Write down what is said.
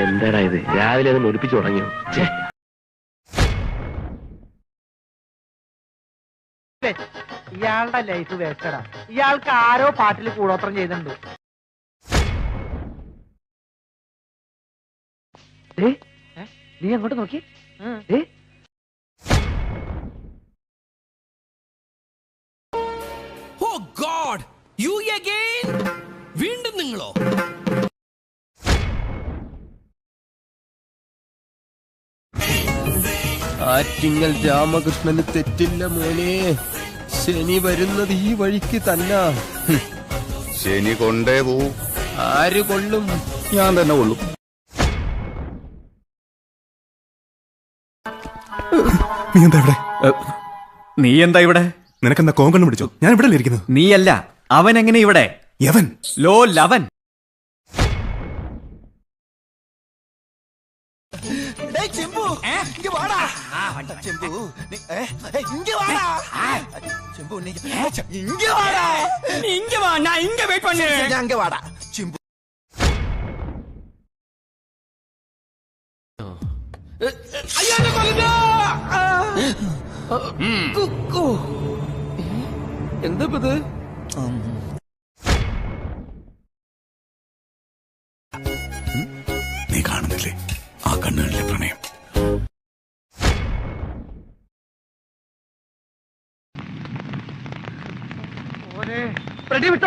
എന്താടാ ഇത്, രാവിലെ അത് ഒലിപ്പിച്ചു തുടങ്ങിയോ? ഇയാളുടെ ലൈഫ് വേസ്റ്റഡാ. ഇയാൾക്ക് ആരോ പാട്ടിൽ കൂടോത്രം ചെയ്തിട്ടുണ്ട്. നീ അങ്ങോട്ട് നോക്കി. Oh God! You again? വീണ്ടും നിങ്ങളോ? ആറ്റിങ്ങൽ രാമകൃഷ്ണന് തെറ്റില്ല മോനെ. ശനി വരുന്നത് ഈ വഴിക്ക് തന്നെ. ശനി കൊണ്ടേ പോവും. ആര് കൊള്ളും? ഞാൻ തന്നെ കൊള്ളും. നീ എന്താ ഇവിടെ? നിനക്കെന്താ കോങ്കണ്ണം പിടിച്ചോ? ഞാൻ ഇവിടെ ഇരിക്കുന്നത്. നീയല്ല, അവൻ എങ്ങനെ ഇവിടെ? യവൻ ലോ ലവൻ. എന്താ ഇത്? നീ കാണുന്നില്ലേ ആ കണ്ണുകളിലെ പ്രണയം? പ്രതി വിട്ടോ.